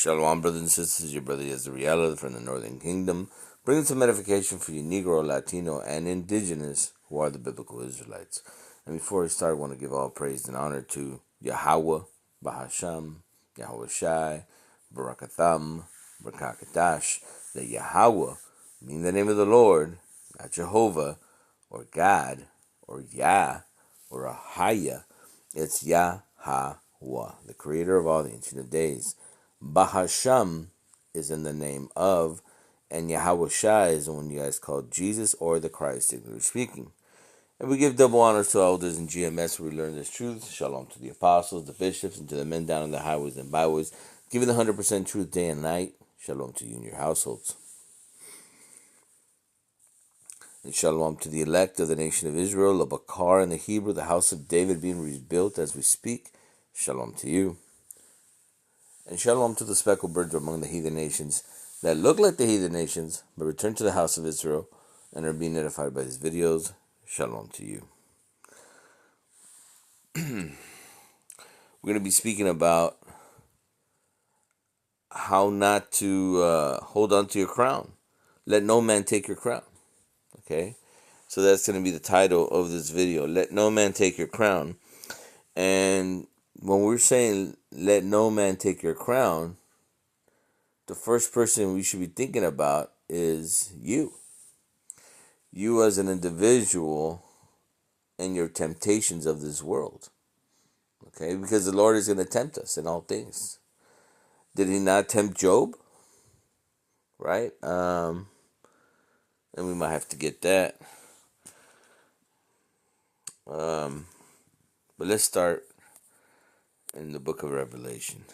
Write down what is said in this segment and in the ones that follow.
Shalom, brothers and sisters. Your brother ISRAELITES from the Northern Kingdom, bringing some edification for you Negro, Latino, and Indigenous who are the biblical Israelites. And before we start, I want to give all praise and honor to Yahweh, Bahasham, Yahweh Shai, Barakatham, Barakakadash. That Yahweh, meaning the name of the Lord, not Jehovah, or God, or Yah, or Ahaya. It's Yahweh, the creator of all the Ancient of Days. Bahasham is in the name of, and Yahweh Shai is the one you guys call Jesus or the Christ, if we're speaking. And we give double honors to elders in GMS where we learn this truth. Shalom to the apostles, the bishops, and to the men down on the highways and byways, giving the 100% truth day and night. Shalom to you and your households. And shalom to the elect of the nation of Israel, the Bakar and the Hebrew, the house of David being rebuilt as we speak. Shalom to you. And shalom to the speckled birds among the heathen nations that look like the heathen nations, but return to the house of Israel and are being edified by these videos. Shalom to you. We're going to be speaking about how not to hold on to your crown. Let no man take your crown. Okay? So that's going to be the title of this video. Let no man take your crown. And when we're saying let no man take your crown, the first person we should be thinking about is you. You as an individual and your temptations of this world. Okay? Because the Lord is going to tempt us in all things. Did he not tempt Job? Right? And we might have to get that. But let's start in the book of Revelation.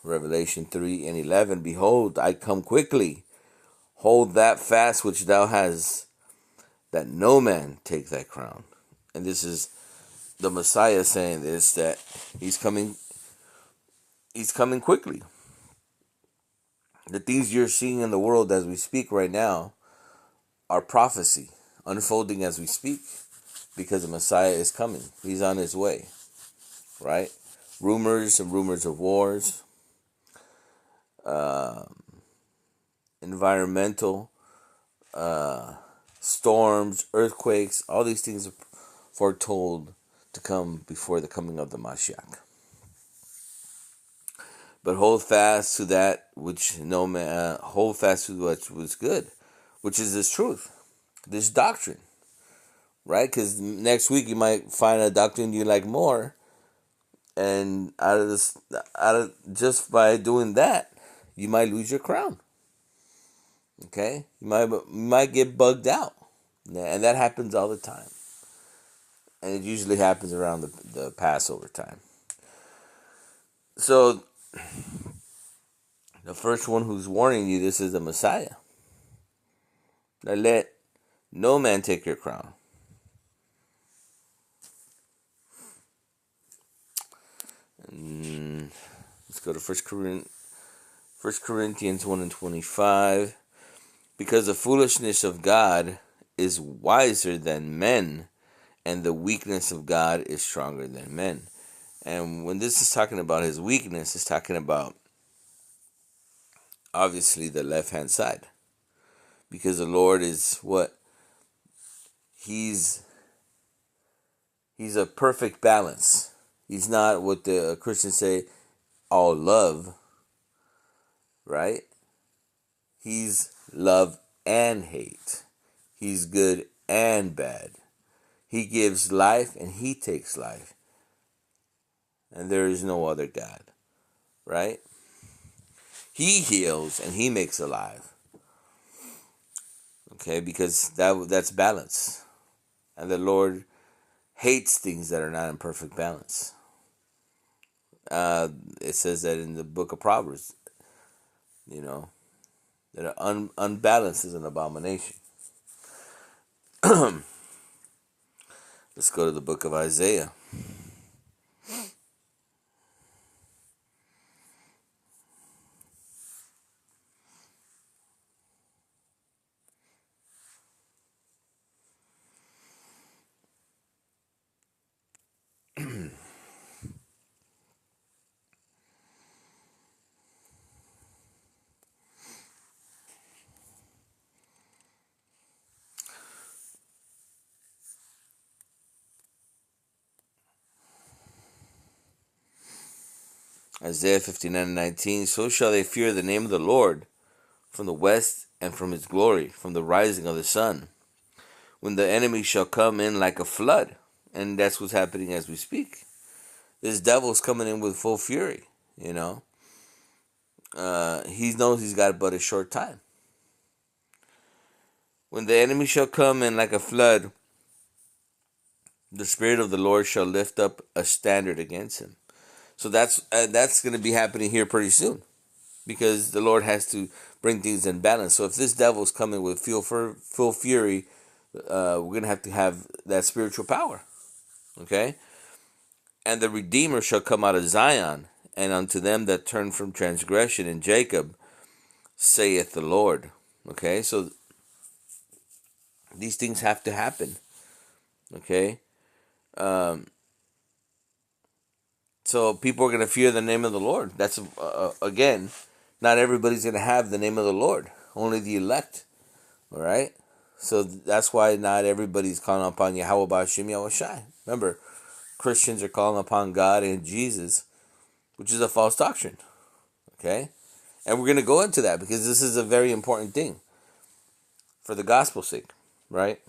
Revelation 3:11. Behold, I come quickly. Hold that fast which thou hast, that no man take thy crown. And this is the Messiah saying this, that he's coming quickly. The things you're seeing in the world as we speak right now are prophecy, unfolding as we speak, because the Messiah is coming. He's on his way, right? Rumors and rumors of wars, environmental storms, earthquakes, all these things are foretold to come before the coming of the Mashiach. But hold fast to that which no man, hold fast to what was good, which is this truth, this doctrine, right? Because next week you might find a doctrine you like more, and just by doing that, you might lose your crown. Okay, you might get bugged out, and that happens all the time, and it usually happens around the Passover time. So the first one who's warning you this is the Messiah. Now let no man take your crown. And let's go to 1 Corinthians 1:25. Because the foolishness of God is wiser than men, and the weakness of God is stronger than men. And when this is talking about his weakness, it's talking about obviously the left-hand side. Because the Lord is what? He's a perfect balance. He's not what the Christians say, all love, right? He's love and hate. He's good and bad. He gives life and he takes life. And there is no other God, right? He heals and he makes alive. Okay, because that's balance. And the Lord hates things that are not in perfect balance. It says that in the book of Proverbs, that unbalanced is an abomination. Let's go to the book of Isaiah. Isaiah 59:19. So shall they fear the name of the Lord from the west and from his glory, from the rising of the sun. When the enemy shall come in like a flood. And that's what's happening as we speak. This devil's coming in with full fury, you know. He knows he's got but a short time. When the enemy shall come in like a flood, the Spirit of the Lord shall lift up a standard against him. So that's going to be happening here pretty soon, because the Lord has to bring things in balance. So if this devil's coming with full fury, we're going to have that spiritual power. Okay? And the Redeemer shall come out of Zion, and unto them that turn from transgression in Jacob, saith the Lord. Okay? So these things have to happen. Okay? So people are going to fear the name of the Lord. That's, again, not everybody's going to have the name of the Lord. Only the elect. All right? So that's why not everybody's calling upon Yahweh Ba'Shem Yahweh Shai. Remember, Christians are calling upon God and Jesus, which is a false doctrine. Okay? And we're going to go into that because this is a very important thing for the gospel's sake. Right?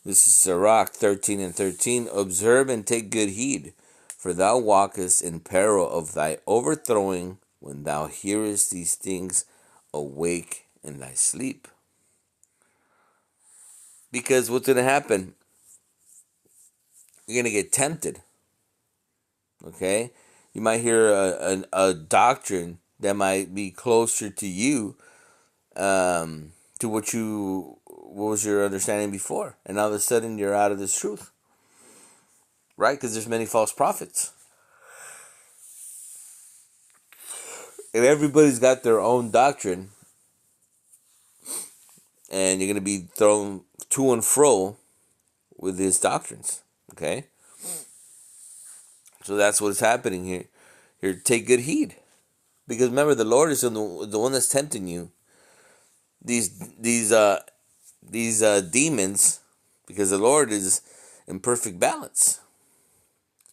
This is Sirach 13:13. Observe and take good heed, for thou walkest in peril of thy overthrowing when thou hearest these things awake in thy sleep. Because what's going to happen? You're going to get tempted. Okay? You might hear a doctrine that might be closer to you, to what was your understanding before. And all of a sudden you're out of this truth. Right? Because there's many false prophets. And everybody's got their own doctrine. And you're going to be thrown to and fro with his doctrines. Okay? So that's what's happening here. Here, take good heed. Because remember, the Lord is the one that's tempting you. These demons, because the Lord is in perfect balance.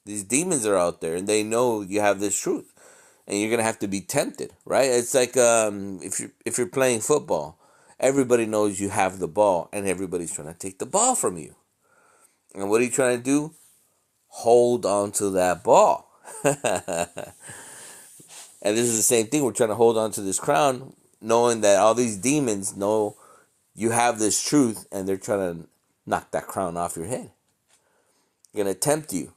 These demons are out there, and they know you have this truth, and you're gonna have to be tempted, right? It's like if you're playing football, everybody knows you have the ball, and everybody's trying to take the ball from you. And what are you trying to do? Hold on to that ball. And this is the same thing. We're trying to hold on to this crown, knowing that all these demons know you have this truth, and they're trying to knock that crown off your head. They're going to tempt you.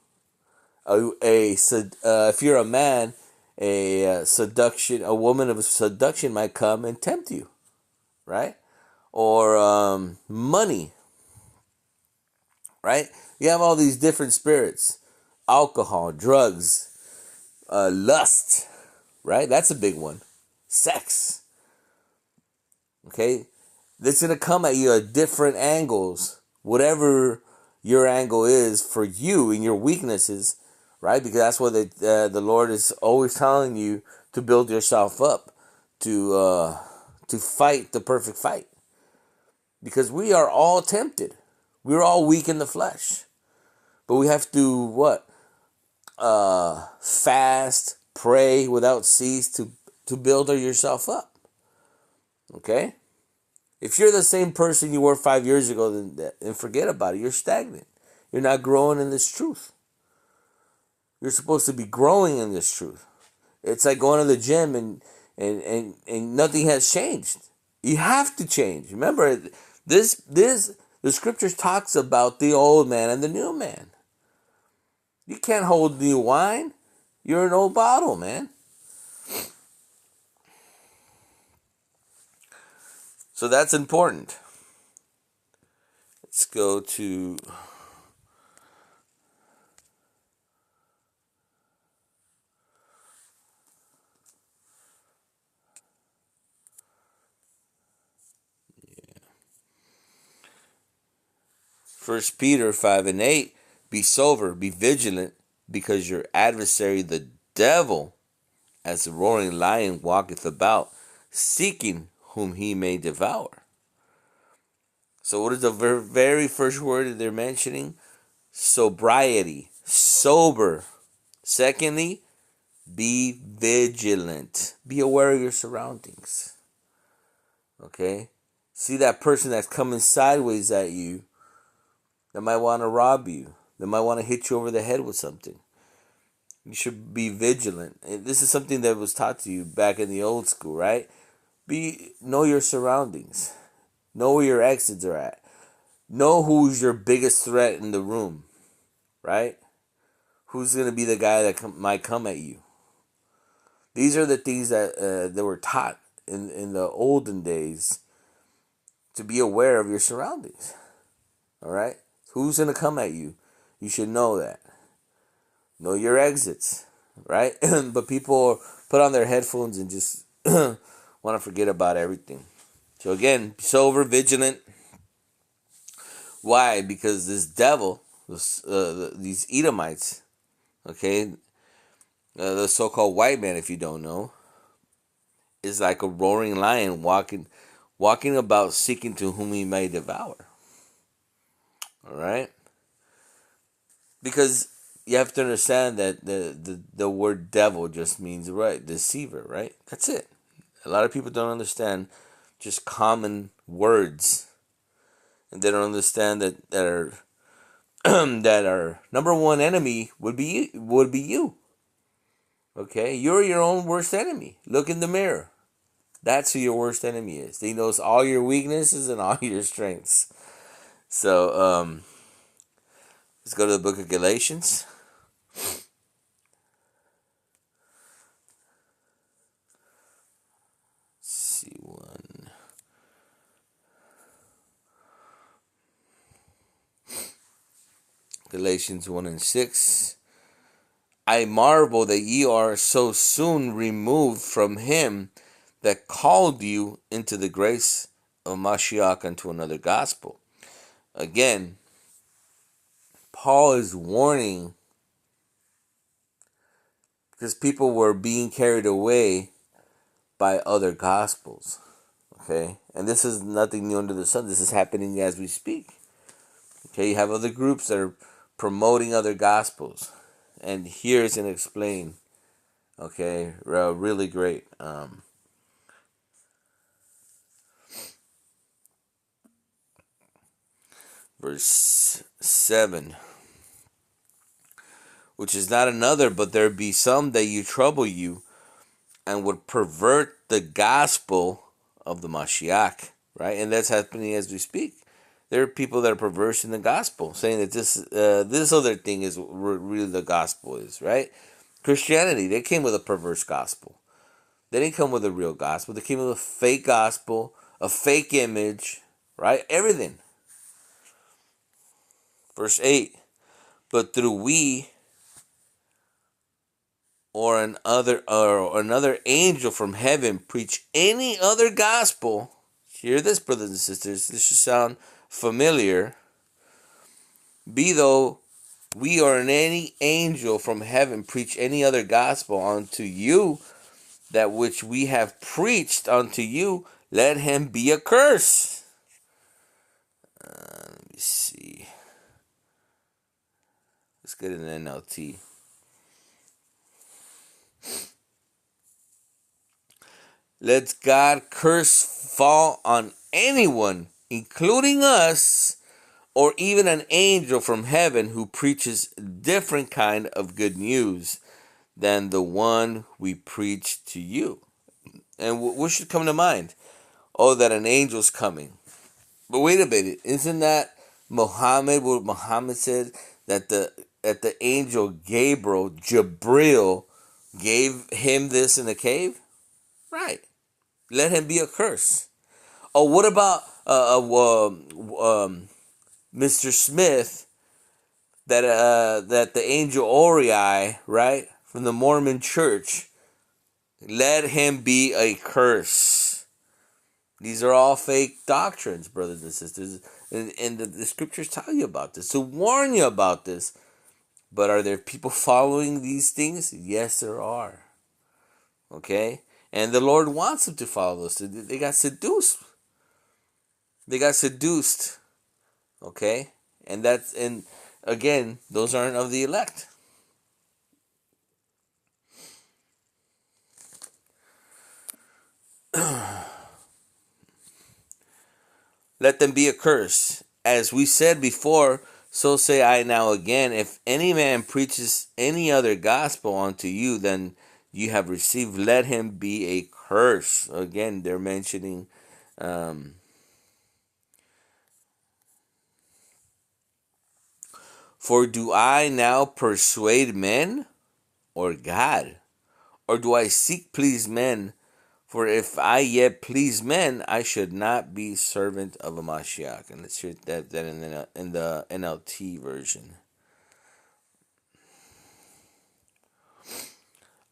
If you're a man, a woman of seduction might come and tempt you, right? Or money, right? You have all these different spirits: alcohol, drugs, lust, right? That's a big one. Sex. Okay? That's going to come at you at different angles. Whatever your angle is for you and your weaknesses, right? Because that's what the Lord is always telling you, to build yourself up, to fight the perfect fight. Because we are all tempted. We're all weak in the flesh. But we have to, what? Fast, pray without cease to build yourself up. Okay? If you're the same person you were 5 years ago, then forget about it. You're stagnant. You're not growing in this truth. You're supposed to be growing in this truth. It's like going to the gym and nothing has changed. You have to change. Remember, the scriptures talks about the old man and the new man. You can't hold new wine. You're an old bottle, man. So that's important. Let's go to First Peter 5:8, be sober, be vigilant, because your adversary the devil, as a roaring lion, walketh about, seeking whom he may devour. So what is the very first word that they're mentioning? Sobriety, sober. Secondly, be vigilant. Be aware of your surroundings. Okay? See that person that's coming sideways at you that might want to rob you, that might want to hit you over the head with something. You should be vigilant. And this is something that was taught to you back in the old school, right? Know your surroundings. Know where your exits are at. Know who's your biggest threat in the room, right? Who's going to be the guy that might come at you. These are the things that were taught in the olden days, to be aware of your surroundings. All right? Who's going to come at you? You should know that. Know your exits, right? But people put on their headphones and just want to forget about everything. So again, be sober, vigilant. Why? Because this devil, these Edomites, okay, the so-called white man, if you don't know, is like a roaring lion walking about, seeking to whom he may devour. All right? Because you have to understand that the word devil just means, right, deceiver, right? That's it. A lot of people don't understand just common words, and they don't understand that are that our number one enemy would be you. Okay, you're your own worst enemy. Look in the mirror. That's who your worst enemy is. He knows all your weaknesses and all your strengths. So let's go to the book of Galatians. See one. Galatians 1:6. I marvel that ye are so soon removed from him that called you into the grace of Mashiach unto another gospel. Again, Paul is warning, because people were being carried away by other gospels. Okay? And this is nothing new under the sun. This is happening as we speak. Okay? You have other groups that are promoting other gospels. And here's an explain. Okay? Really great. Verse 7. Which is not another, but there be some that you trouble you, and would pervert the gospel of the Mashiach, right? And that's happening as we speak. There are people that are perverse in the gospel, saying that this other thing is really the gospel is, right? Christianity, they came with a perverse gospel. They didn't come with a real gospel. They came with a fake gospel, a fake image, right? Everything. Verse 8, but through we or another angel from heaven preach any other gospel. Hear this, brothers and sisters. This should sound familiar. Be though we or any angel from heaven preach any other gospel unto you, that which we have preached unto you, let him be accursed. Let me see. Let's get an NLT. Let God curse fall on anyone, including us, or even an angel from heaven who preaches different kind of good news than the one we preach to you. And what should come to mind? Oh, that an angel's coming. But wait a minute, isn't that Muhammad? What Muhammad said, that the angel Gabriel, Jabril, gave him this in the cave? Right. Let him be a curse. Oh, what about Mr. Smith? That the angel Ori, right, from the Mormon Church, let him be a curse. These are all fake doctrines, brothers and sisters. And the scriptures tell you about this, to warn you about this. But are there people following these things? Yes, there are. Okay? And the Lord wants them to follow those. They got seduced. They got seduced. Okay? And again, those aren't of the elect. Let them be accursed. As we said before, so say I now again, if any man preaches any other gospel unto you than you have received, let him be a curse. Again, they're mentioning for do I now persuade men or God? Or do I seek please men? For if I yet please men, I should not be servant of a Mashiach. And let's hear that in the NLT version.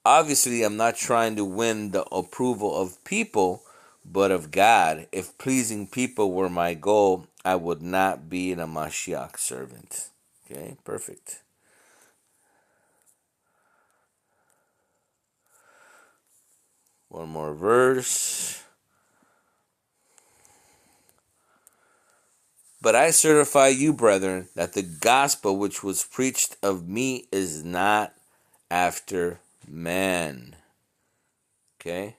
Obviously, I'm not trying to win the approval of people, but of God. If pleasing people were my goal, I would not be a Mashiach servant. Okay, perfect. One more verse. But I certify you, brethren, that the gospel which was preached of me is not after man. Okay?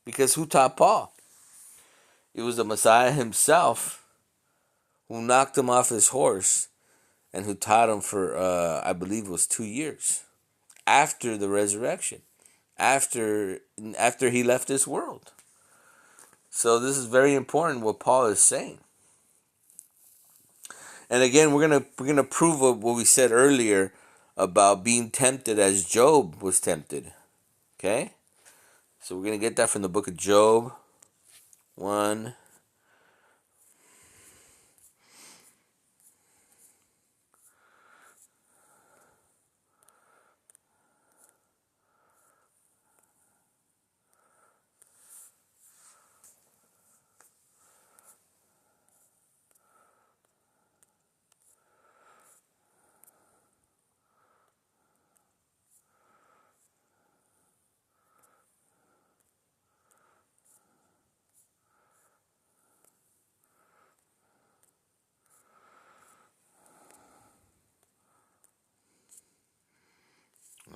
Because who taught Paul? It was the Messiah himself who knocked him off his horse and who taught him for, I believe it was 2 years after the resurrection, after he left this world. So this is very important what Paul is saying. And again, we're gonna prove what we said earlier about being tempted as Job was tempted. Okay? So we're gonna get that from the book of Job 1.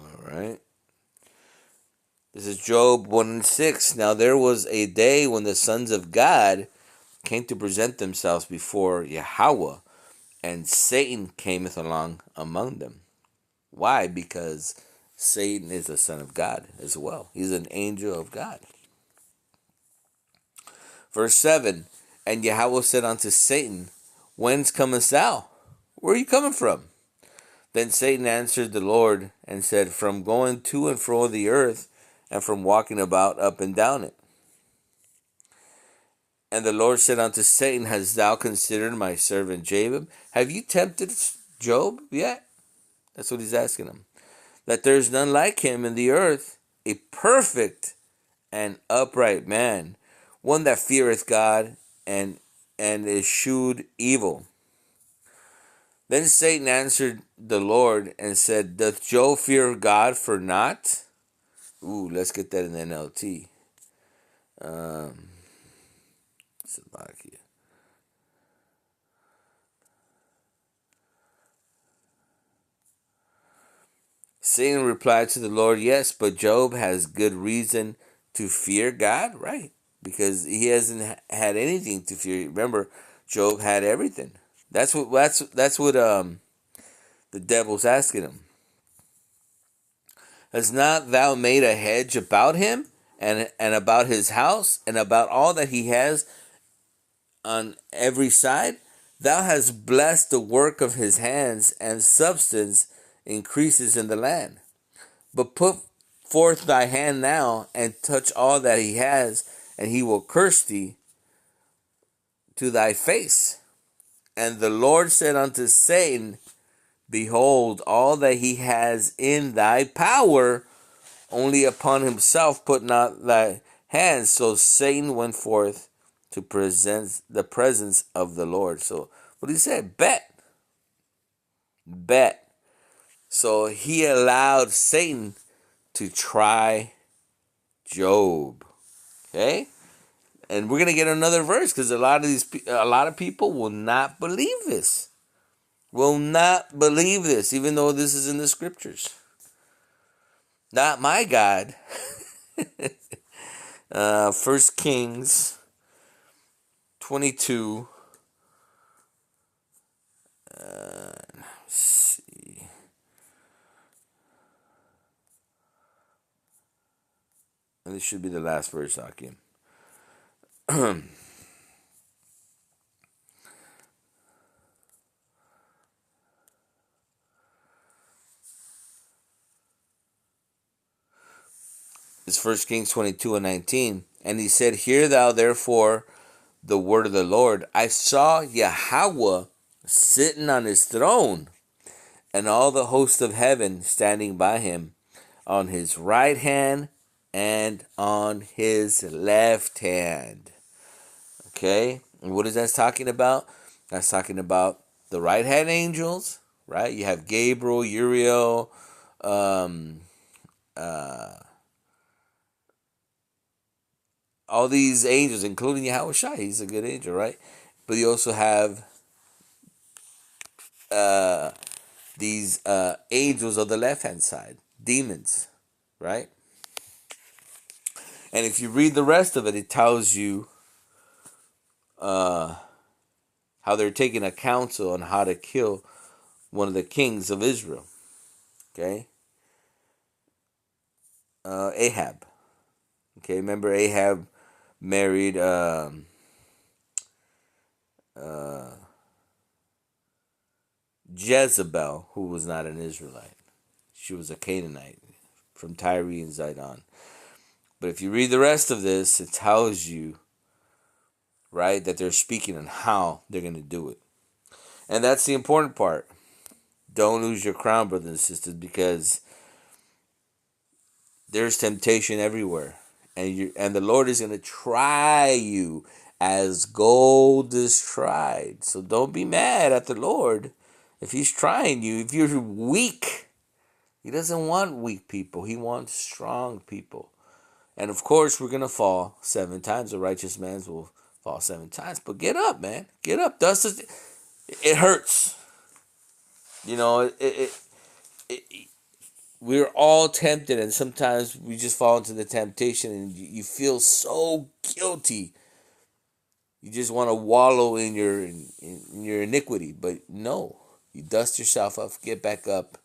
All right. This is Job 1:6. Now there was a day when the sons of God came to present themselves before Yahweh, and Satan cameth along among them. Why? Because Satan is a son of God as well. He's an angel of God. Verse 7, and Yahweh said unto Satan, whence comest thou? Where are you coming from? Then Satan answered the Lord and said, from going to and fro the earth, and from walking about up and down it. And the Lord said unto Satan, hast thou considered my servant Job? Have you tempted Job yet? That's what he's asking him. That there is none like him in the earth, a perfect and upright man, one that feareth God and eschewed evil. Then Satan answered the Lord and said, doth Job fear God for naught? Ooh, let's get that in the NLT. Satan replied to the Lord, yes, but Job has good reason to fear God, right? Because he hasn't had anything to fear. Remember, Job had everything. That's what the devil's asking him. Has not thou made a hedge about him and about his house and about all that he has on every side? Thou hast blessed the work of his hands, and substance increases in the land. But put forth thy hand now, and touch all that he has, and he will curse thee to thy face. And the Lord said unto Satan, behold, all that he has in thy power, only upon himself put not thy hands. So Satan went forth to present the presence of the Lord. So what did he say? Bet. So he allowed Satan to try Job. Okay? And we're gonna get another verse because a lot of people will not believe this. Will not believe this, even though this is in the scriptures. Not my God. 1 Kings 22. Let's see. And this should be the last verse, Akim. It's 1 Kings 22 and 19. And he said, Hear thou therefore the word of the Lord. I saw Yahweh sitting on his throne, and all the host of heaven standing by him, on his right hand and on his left hand. Okay? And what is that talking about? That's talking about the right hand angels, right? You have Gabriel, Uriel, all these angels, including Yahweh Shai. He's a good angel, right? But you also have these angels of the left hand side, demons, right? And if you read the rest of it, it tells you how they're taking a counsel on how to kill one of the kings of Israel. Okay, Ahab. Okay, remember Ahab married Jezebel, who was not an Israelite. She was a Canaanite from Tyre and Zidon. But if you read the rest of this, it tells you, right, that they're speaking on how they're going to do it. And that's the important part. Don't lose your crown, brothers and sisters, because there's temptation everywhere. And the Lord is going to try you as gold is tried. So don't be mad at the Lord if he's trying you. If you're weak, he doesn't want weak people. He wants strong people. And of course, we're going to fall 7 times. The righteous man will fall 7 times. But get up, man. Get up. It hurts. You know, we're all tempted, and sometimes we just fall into the temptation, and you feel so guilty. You just want to wallow in your iniquity. But no, you dust yourself up, get back up,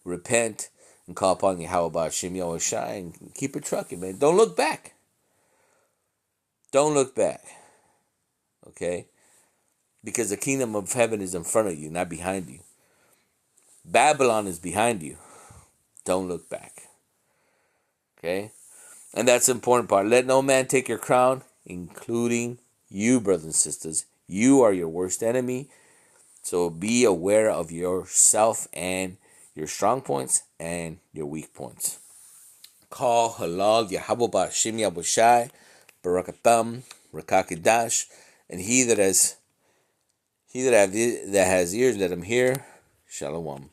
repent, and call upon Yahweh Hashem Yahweh Shai, and keep it trucking, man. Don't look back. Don't look back. Okay? Because the kingdom of heaven is in front of you, not behind you. Babylon is behind you. Don't look back. Okay? And that's the important part. Let no man take your crown, including you, brothers and sisters. You are your worst enemy. So be aware of yourself and your strong points and your weak points. Call halal Yahweh Ba'Shem Yabushai, Barakatam, Rakakidash, and he that has ears, let him hear. Shalom.